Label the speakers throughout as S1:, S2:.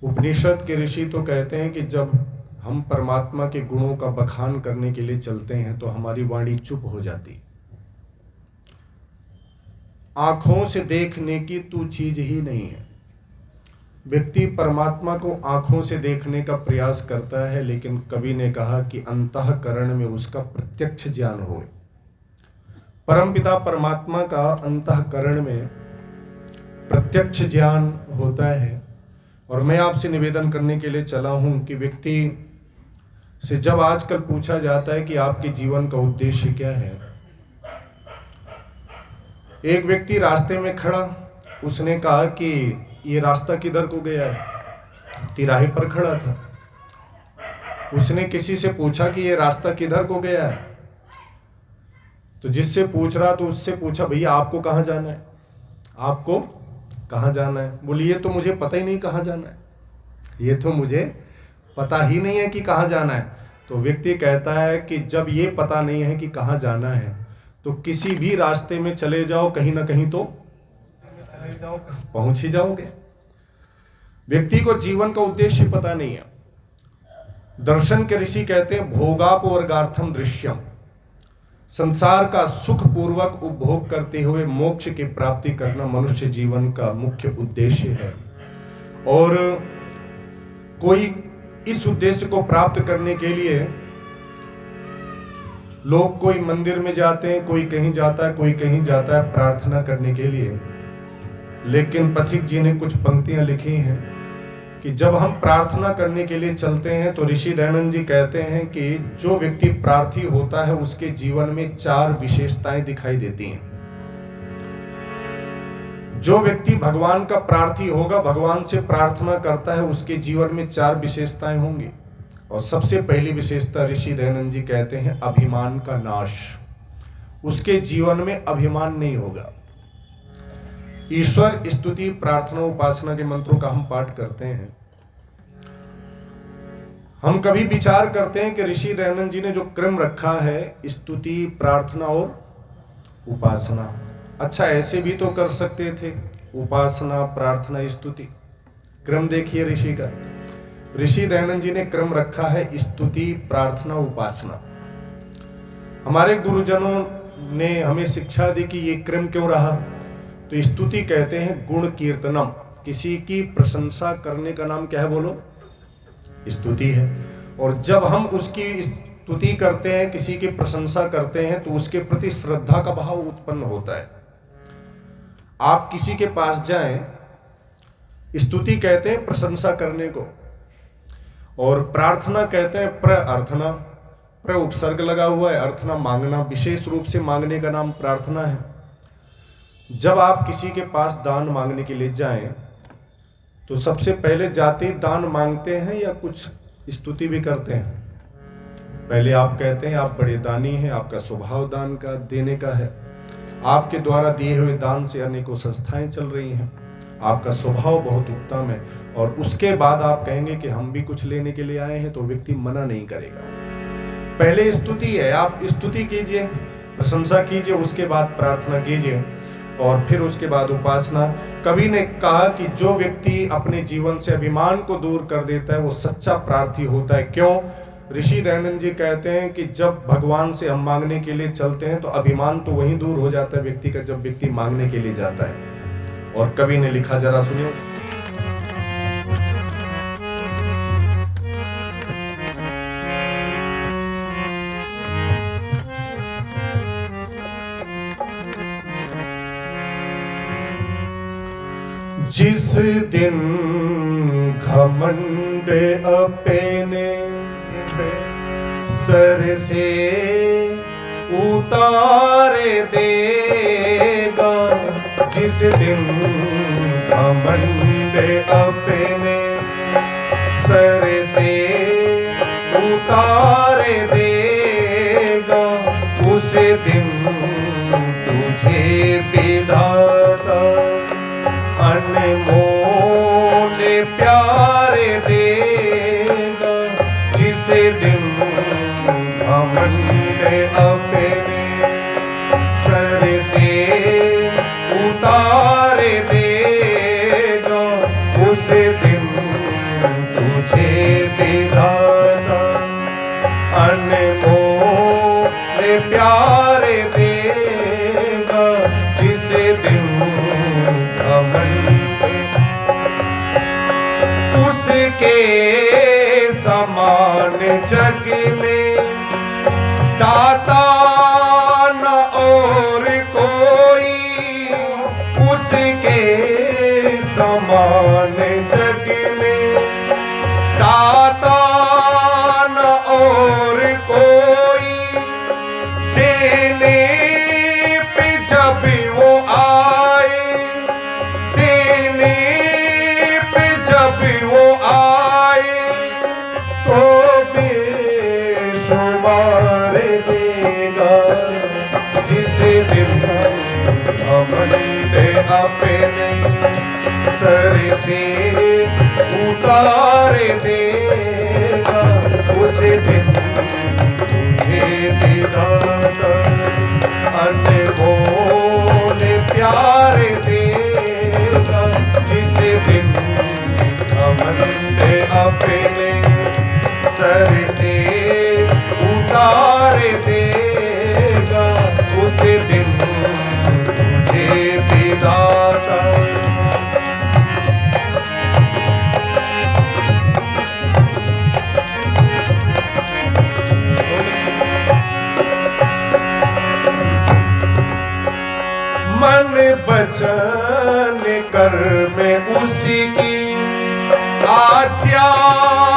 S1: उपनिषद के ऋषि तो कहते हैं कि जब हम परमात्मा के गुणों का बखान करने के लिए चलते हैं तो हमारी वाणी चुप हो जाती। आंखों से देखने की तू चीज ही नहीं है। व्यक्ति परमात्मा को आंखों से देखने का प्रयास करता है, लेकिन कवि ने कहा कि अंतःकरण में उसका प्रत्यक्ष ज्ञान हो। परमपिता परमात्मा का अंतःकरण में प्रत्यक्ष ज्ञान होता है। और मैं आपसे निवेदन करने के लिए चला हूं कि व्यक्ति से जब आजकल पूछा जाता है कि आपके जीवन का उद्देश्य क्या है, एक व्यक्ति रास्ते में खड़ा, उसने कहा कि ये रास्ता किधर को गया है, तिराहे पर खड़ा था। उसने किसी से पूछा कि ये रास्ता किधर को गया है, तो जिससे पूछ रहा तो उससे पूछा, भैया आपको कहाँ जाना है, आपको कहाँ जाना है? बोली ये तो मुझे पता ही नहीं कहाँ जाना है, ये तो मुझे पता ही नहीं है कि कहाँ जाना है। तो व्यक्ति कहता है कि जब ये पता नहीं है कि कहाँ जाना है तो किसी भी रास्ते में चले जाओ, कहीं ना कहीं तो पहुंच ही जाओगे। व्यक्ति को जीवन का उद्देश्य पता नहीं है। दर्शन के ऋषि कहते हैं भोगापवर्गार्थम दृश्यम, संसार का सुख पूर्वक उपभोग करते हुए मोक्ष की प्राप्ति करना मनुष्य जीवन का मुख्य उद्देश्य है। और कोई इस उद्देश्य को प्राप्त करने के लिए लोग कोई मंदिर में जाते हैं, कोई कहीं जाता है, कोई कहीं जाता है प्रार्थना करने के लिए। लेकिन पथिक जी ने कुछ पंक्तियां लिखी हैं कि जब हम प्रार्थना करने के लिए चलते हैं तो ऋषि दयानंद जी कहते हैं कि जो व्यक्ति प्रार्थी होता है उसके जीवन में 4 विशेषताएं दिखाई देती हैं। जो व्यक्ति भगवान का प्रार्थी होगा, भगवान से प्रार्थना करता है, उसके जीवन में 4 विशेषताएं होंगी। और सबसे पहली विशेषता ऋषि दयानंद जी कहते हैं अभिमान का नाश। उसके जीवन में अभिमान नहीं होगा। ईश्वर स्तुति प्रार्थना उपासना के मंत्रों का हम पाठ करते हैं। हम कभी विचार करते हैं कि ऋषि दयानंद जी ने जो क्रम रखा है स्तुति प्रार्थना और उपासना, अच्छा ऐसे भी तो कर सकते थे, उपासना प्रार्थना स्तुति। क्रम देखिए ऋषि का, ऋषि दयानंद जी ने क्रम रखा है स्तुति प्रार्थना उपासना। हमारे गुरुजनों ने हमें शिक्षा दी कि ये क्रम क्यों रहा। तो स्तुति कहते हैं गुण कीर्तनम, किसी की प्रशंसा करने का नाम क्या है, बोलो, स्तुति है। और जब हम उसकी स्तुति करते हैं, किसी की प्रशंसा करते हैं, तो उसके प्रति श्रद्धा का भाव उत्पन्न होता है। आप किसी के पास जाएं, स्तुति कहते हैं प्रशंसा करने को, और प्रार्थना कहते हैं प्रार्थना, प्र उपसर्ग लगा हुआ है, अर्थना मांगना, विशेष रूप से मांगने का नाम प्रार्थना है। जब आप किसी के पास दान मांगने के लिए जाएं तो सबसे पहले जाते ही दान मांगते हैं या कुछ स्तुति भी करते हैं? पहले आप कहते हैं आप बड़े दानी हैं, आपका स्वभाव दान का देने का है, आपके द्वारा दिए हुए दान से अनेकों संस्थाएं चल रही हैं, आपका स्वभाव बहुत उत्तम है। और उसके बाद आप कहेंगे कि हम भी कुछ लेने के लिए आए हैं, तो व्यक्ति मना नहीं करेगा। पहले स्तुति है, आप स्तुति कीजिए, प्रशंसा कीजिए, उसके बाद प्रार्थना कीजिए, और फिर उसके बाद उपासना। कवि ने कहा कि जो व्यक्ति अपने जीवन से अभिमान को दूर कर देता है वो सच्चा प्रार्थी होता है। क्यों? ऋषि दयानंद जी कहते हैं कि जब भगवान से हम मांगने के लिए चलते हैं तो अभिमान तो वहीं दूर हो जाता है व्यक्ति का, जब व्यक्ति मांगने के लिए जाता है। और कवि ने लिखा, जरा सुनियो, जिस दिन घमंड अपने सर से उतारे देगा, जिस दिन घमंड अपने सर से उतारे देगा, उस दिन तुझे विधाता अनमोल प्यारे देगा, जिस दिन घमंड अपने सर से उतारे देगा, उस दिन प्यार देगा, जिस दिन घमंड उसके समान जग में दाता न और कोई, उसके समान जग में दाता न और कोई। देने पे जब वो आए, देने पे जब वो आए, तो बेशुमार देगा, जिस दिन घमंड अपने सर से उतार देगा, उस दिन तुझे विधाता अनमोल प्यार देगा, जिस दिन घमंड अपने सर से उतार देगा, उस दिन तुझे विधाता मन वचन कर्म उसकी आज्ञानुसार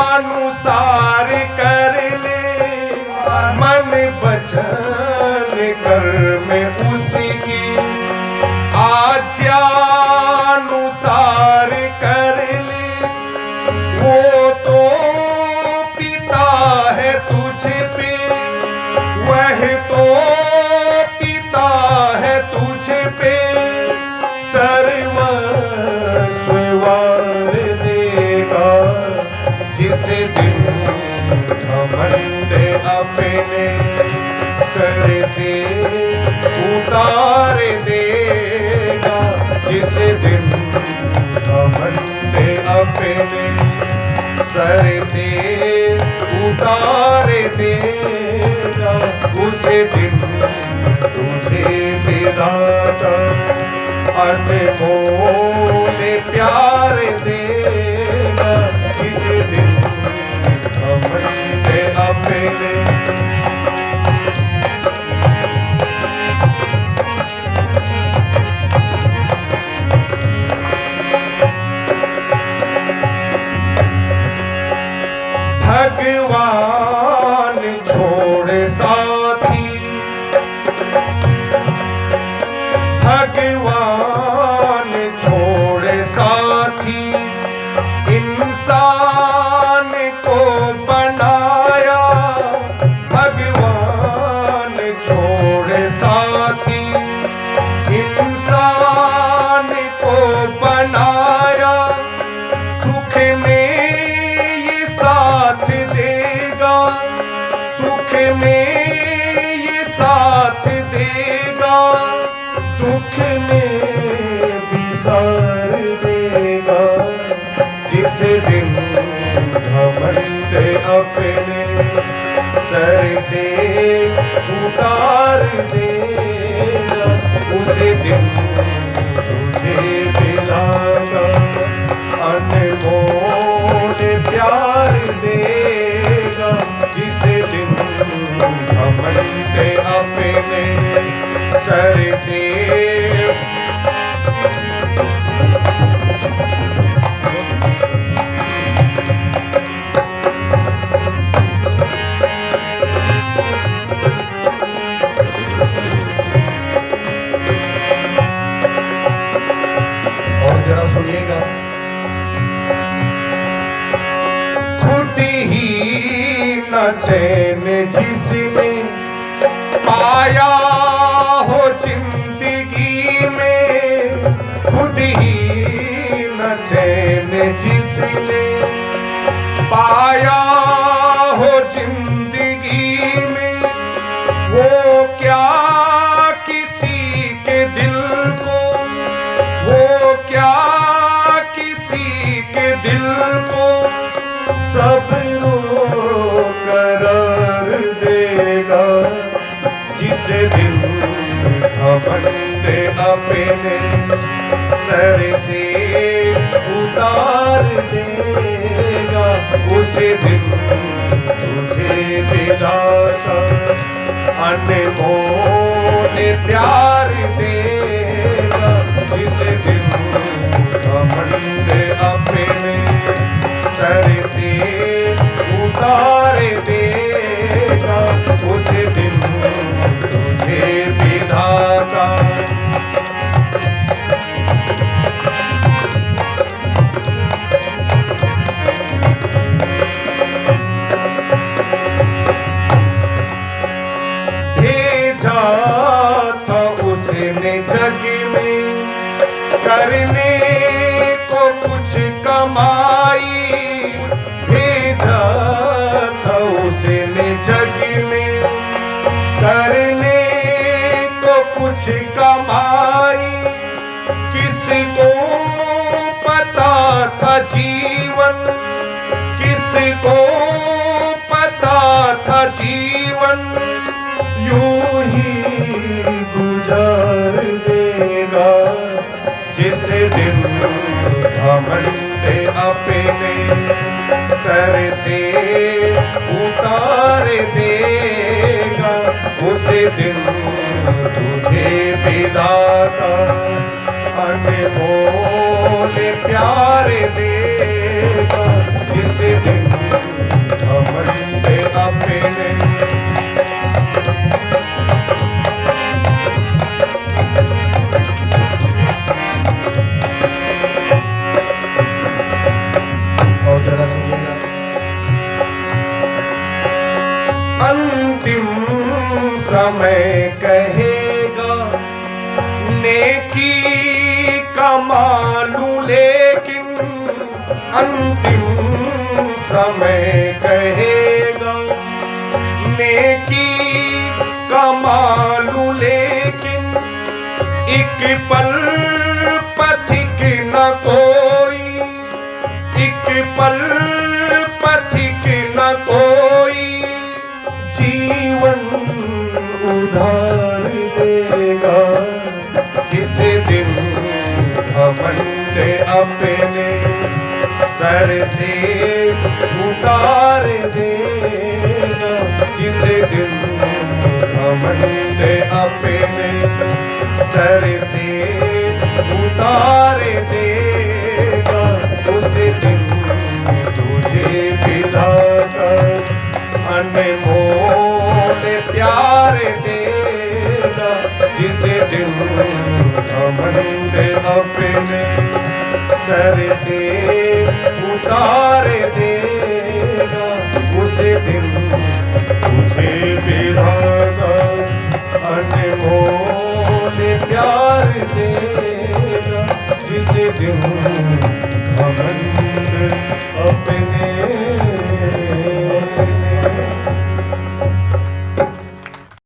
S1: कर ले, मन वचन कर्म उसकी आज्ञानुसार कर ले। वो तो पिता है तुझ पे, वह तो पिता है तुझ पे, सर्वस्व वार देगा, जिस दिन घमंड अपने सर से उतार देगा, जिस दिन घमंड अपने सर से उतार देगा, उस दिन तुझे विधाता अनमोल प्यार देगा, जिस दिन घमंड अपने भगवान छोड़ साथी, भगवान छोड़ साथी, इंसान को बनाया, भगवान छोड़ साथी, इंसान को बनाया, सुख में ये साथ देगा, सुख में ये साथ देगा, दुख में भी सार देगा, जिस दिन घमंड अपने सर से उतार देगा, उस दिन तुझे विधाता अनमोल प्यार देगा, जिस दिन घमंड अपने सर से और जरा सुनिएगा, खुद ही न चैन जिसने पाया हो जिंदगी में, खुद ही न चैन जिसने पाया हो जिंदगी में, वो क्या किसी के दिल को, वो क्या किसी के दिल को सब्र करार देगा, जिस सर से उतार देगा, उसी दिन तुझे विधाता अनमोल प्यार देगा, जिस दिन घमंड अपने सर से उतार देगा, उस दिन तुझे विधाता भेजा था उसने जग में करने को कुछ कमाई, भेजा था उसने जग में करने को कुछ कमाई, किसको पता था जीवन, किसको पता था जीवन यूं ही गुजार देगा, जिस दिन घमंड अपने सर से उतार देगा, उस दिन तुझे विधाता अनमोल प्यार देगा, जिस दिन घमंड अपने अंतिम समय कहेगा नेकी कमालू, लेकिन अंतिम समय कहेगा नेकी कमालू, लेकिन एक पल पथिक न कोई, एक पल पथिक न कोई जीवन उधार देगा, जिस दिन घमंड अपने सर से उतार देगा, जिस दिन घमंड अपने सर से उतार देगा, उस दिन तुझे विधाता अनमोल प्यार देगा, जिस दिन घमंड अपने सर से उतार देगा, उस दिन तुझे विधाता अनमोल प्यार देगा, जिस दिन घमंड